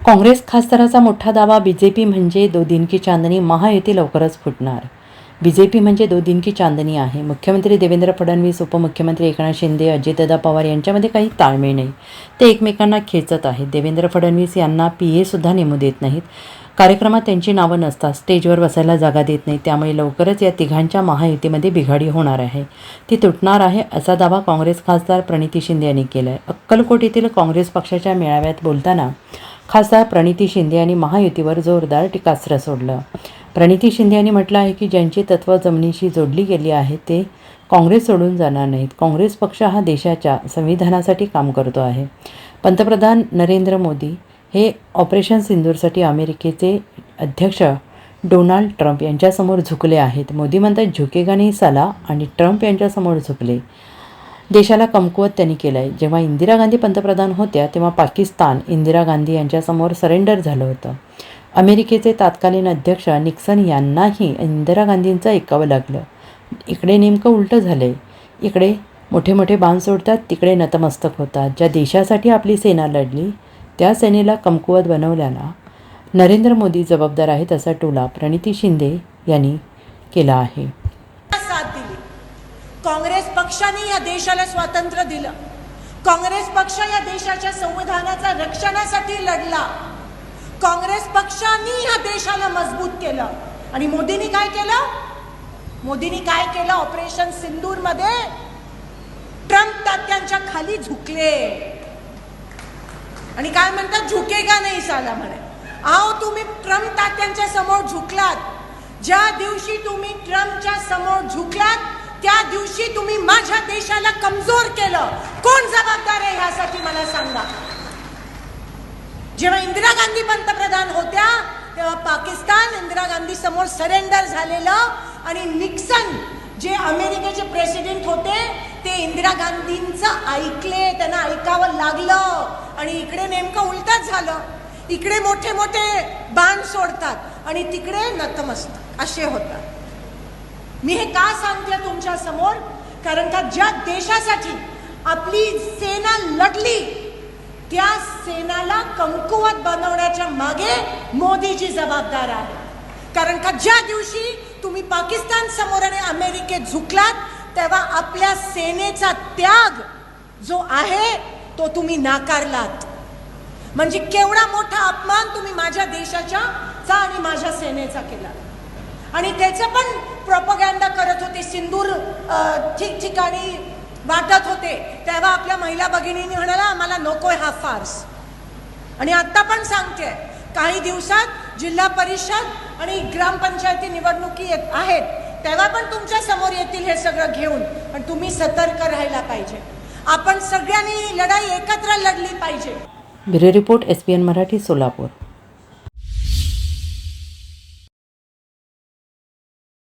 काँग्रेस खासदाराचा मोठा दावा बीजेपी म्हणजे दो दिन की चांदनी, महायुती लवकरच फुटणार। बीजेपी म्हणजे दो दिन की चांदनी आहे। मुख्यमंत्री देवेंद्र फडणवीस, उपमुख्यमंत्री एकनाथ शिंदे, अजितदादा पवार यांच्यामध्ये काही ताळमेळ नाही। ते एकमेकांना खेचत आहेत। देवेंद्र फडणवीस यांना पीए सुद्धा नेमू देत नाहीत। कार्यक्रमात त्यांची नावं नसतात, स्टेजवर बसायला जागा देत नाही। त्यामुळे लवकरच या तिघांच्या महायुतीमध्ये बिघाडी होणार आहे, ती तुटणार आहे, असा दावा काँग्रेस खासदार प्रणिती शिंदे यांनी केला आहे। अक्कलकोट येथील काँग्रेस पक्षाच्या मेळाव्यात बोलताना खासदार प्रणिती शिंदे यांनी महायुतीवर जोरदार टीकास्त्र सोडलं। प्रणिती शिंदे यांनी म्हटलं आहे की ज्यांची तत्त्व जमिनीशी जोडली गेली आहेत ते काँग्रेस सोडून जाणार नाहीत। काँग्रेस पक्ष हा देशाच्या संविधानासाठी काम करतो आहे। पंतप्रधान नरेंद्र मोदी हे ऑपरेशन सिंदूरसाठी अमेरिकेचे अध्यक्ष डोनाल्ड ट्रम्प यांच्यासमोर झुकले आहेत। मोदी म्हणतात झुकेगा नहीं साला, आणि ट्रम्प यांच्यासमोर झुकले। देशाला कमकुवत त्यांनी केलं आहे। जेव्हा इंदिरा गांधी पंतप्रधान होत्या तेव्हा पाकिस्तान इंदिरा गांधी यांच्यासमोर सरेंडर झालं होतं। अमेरिकेचे तत्कालीन अध्यक्ष निक्सन यांनाही इंदिरा गांधींचं ऐकावं लागलं। इकडे नेमकं उलटं झालं आहे। इकडे मोठे मोठे बाण सोडतात, तिकडे नतमस्तक होतात। ज्या देशासाठी आपली सेना लढली त्या सेनेला कमकुवत बनवल्याला नरेंद्र मोदी जबाबदार आहेत, असा टोला प्रणिती शिंदे यांनी केला आहे। काँग्रेस पक्षाने या देशाला स्वातंत्र्य दिलं। काँग्रेस पक्ष या देशाच्या संविधानाच्या रक्षणासाठी लढला। काँग्रेस पक्षाने या देशाला मजबूत केलं। आणि मोदींनी काय केलं? मोदींनी काय केलं? ऑपरेशन सिंदूर मध्ये ट्रम्प तात्यांच्या खाली झुकले आणि काय म्हणतात, झुकेगा नाही साला म्हणे। आओ, तुम्ही ट्रम्प तात्यांच्या समोर झुकलात। ज्या दिवशी तुम्ही ट्रम्पच्या समोर झुकलात त्या दिवशी तुम्ही माझ्या देशाला कमजोर केलं। कोण जबाबदार आहे यासाठी मला सांगा। जेव्हा इंदिरा गांधी पंतप्रधान होत्या तेव्हा पाकिस्तान इंदिरा गांधी समोर सरेंडर झालेलं, आणि निक्सन जे अमेरिकेचे प्रेसिडेंट होते ते इंदिरा गांधींचं ऐकले, त्यांना ऐकावं लागलं। आणि इकडे नेमकं उलटच झालं। इकडे मोठे मोठे बाण सोडतात आणि तिकडे नतमस्तक असे होतात। मी हे का सांगते तुमच्या समोर? कारण का ज्या देशासाठी आपली सेना लढली त्या सेनाला कमकुवत बनवण्याच्या मागे मोदीजी जबाबदार आहे। कारण का ज्या दिवशी तुम्ही पाकिस्तान समोर आणि अमेरिकेत झुकलात तेव्हा आपल्या सेनेचा त्याग जो आहे तो तुम्ही नाकारलात। म्हणजे केवढा मोठा अपमान तुम्ही माझ्या देशाचा आणि माझ्या सेनेचा केला। आणि त्याचं पण प्रोपगंडा करत होते, सिंदूर ठिकठिकाणी वाटत होते। तेव्हा आपल्या महिला भगिनींनी म्हणाला आम्हाला नकोय हा फार्स। आणि आता पण सांगते, काही दिवसात जिल्हा परिषद आणि ग्रामपंचायती निवडणुकी आहेत, तेव्हा पण तुमच्या समोर येतील हे सगळं घेऊन। पण तुम्ही सतर्क राहायला पाहिजे। आपण सगळ्यांनी लढाई एकत्र लढली पाहिजे। Bureau report, SBN Marathi, Solapur.